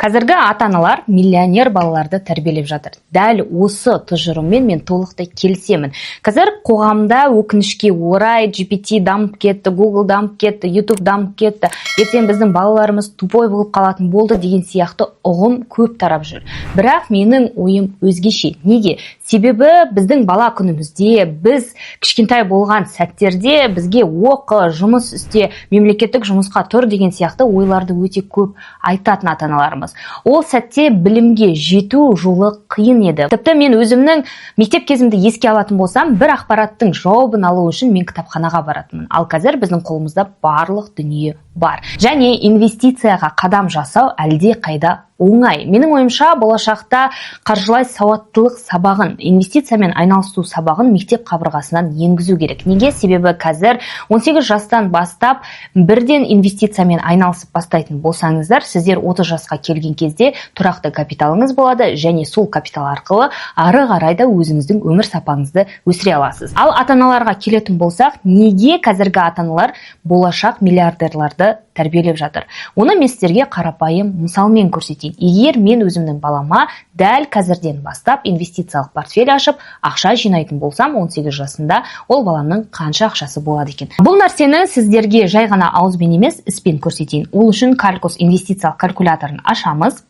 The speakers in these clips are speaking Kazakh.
Қазіргі ата-аналар миллионер балаларды тәрбиелеп жатыр. Дәл осы тұжырыммен мен толықтай келісемін. Қазір қоғамда өкінішке орай GPT дамып кетті, Google дамып кетті, YouTube дамып кетті. Ертең біздің балаларымыз тупой болып қалатын болды деген сияқты ұғым көп тарап жүр. Бірақ менің ойым өзгеше. Неге? Себебі біздің бала күнімізде, біз кішкентай болған сәттерде бізге оқы, жұмыс істе, мемлекеттік жұмысқа тұр деген сияқты ойларды өте көп айтатын ата-аналарымыз. Ол сәтте білімге жету жолы қиын еді. Тіпті мен өзімнің мектеп кезімді еске алатын болсам, бір ақпараттың жауабын алу үшін мен кітапханаға баратынмын. Ал қазір біздің қолымызда барлық дүние бар. Және инвестицияға қадам жасау әлде қайда оңай. Менің ойымша, болашақта қаржылай сауаттылық сабағын, инвестициямен айналысу сабағын мектеп қабырғасынан енгізу керек. Неге? Себебі қазір 18 жастан бастап бірден инвестициямен айналысып бастайтын болсаңыздар, сіздер 30 жасқа келген кезде тұрақты капиталыңыз болады және сол капитал арқылы ары қарай да өзіңіздің өмір сапаңызды өсіре аласыз. Ал ата-аналарға келетін болсақ, неге қазіргі ата-аналар болашақ миллиардерларды тәрбиелеп жатыр? Оны мен сіздерге қарапайым мысалмен көрсетейін. Егер мен өзімнің балама дәл қазірден бастап инвестициялық портфель ашып, ақша жинайтын болсам, 18 жасында ол баламның қанша ақшасы болады екен? Бұл нәрсені сіздерге жай ғана ауызбен емес, іспен көрсетейін. Ол үшін Calcus инвестициялық калькуляторын ашамыз.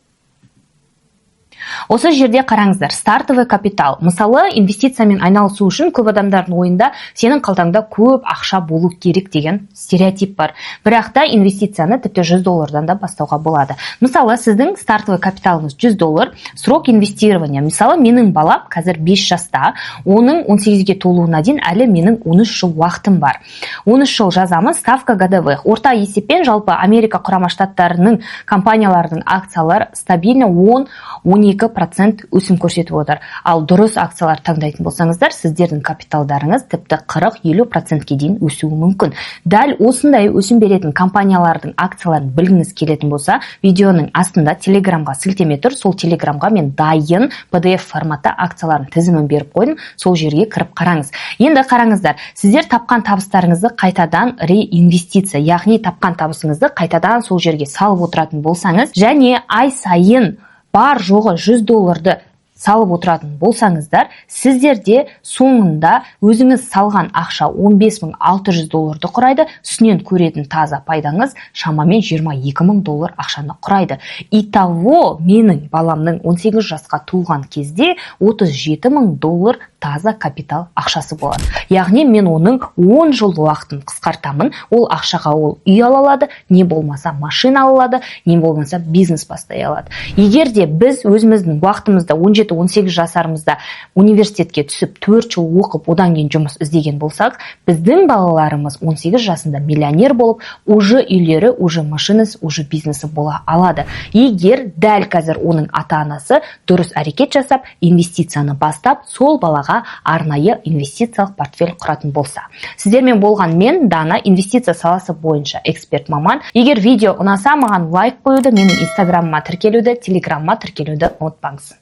Осы жерде қараңыздар, стартовый капитал. Мысалы, инвестициямен айналысу үшін көп адамдардың ойында сенің қалтаңда көп ақша болу керек деген стереотип бар. Бірақ та инвестицияны тіпті $100 да бастауға болады. Мысалы, сіздің стартовый капиталыңыз $100, срок инвестирования. Мысалы, менің балам қазір 5 жаста, оның 18-ге толуына дейін әлі менің 13 жыл уақытым бар. 13 жыл жазамыз, ставка годовых. Орта есеппен жалпы Америка құрама штаттарының компанияларының акциялар стабильно 10-12% өсім көрсетіп отыр. Ал дұрыс акциялар таңдайтын болсаңыздар, сіздердің капиталдарыңыз тіпті 40-50%-ке дейін өсуі мүмкін. Дәл осындай өсім беретін компаниялардың акцияларын білгіңіз келетін болса, видеоның астында телеграмға сілтеме тұр. Сол телеграмға мен дайын PDF форматта акциялардың тізімін беріп қойдым. Сол жерге кіріп қараңыз. Енді қараңыздар, сіздер тапқан табыстарыңызды қайтадан реинвестиция, яғни тапқан табысыңызды қайтадан сол жерге салып отыратын болсаңыз, және ай сайын бар жоғы $100 салып отыратын болсаңыздар, сіздерде соңында өзіңіз салған ақша $15,600 құрайды, үстінен көретін таза пайдаңыз шамамен $22,000 ақшаны құрайды. Итого менің баламның 18 жасқа толған кезде $37,000 таза капитал ақшасы болады. Яғни мен оның 10 жыл уақытын қысқартамын, ол ақшаға ол үй ала алады, не болмаса машина ала алады, не болмаса бизнес бастай алады. Егер де біз өзіміздің уақытымызда 17-18 жасарымызда университетке түсіп 4 жыл оқып, одан кейін жұмыс іздеген болсақ, біздің балаларымыз 18 жасында миллионер болып, уже үйлері, уже машинасы, уже бизнесі бола алады. Егер дәл қазір оның ата-анасы дұрыс әрекет жасап, инвестицияны бастап, сол балаға арнайы инвестициялық портфель құратын болса. Сіздермен болған мен, Дана, инвестиция саласы бойынша эксперт маман. Егер видео ұнаса, маған лайк қоюды, менің инстаграмыма тіркелуді, телеграмыма тіркелуді ұмытпаңыз.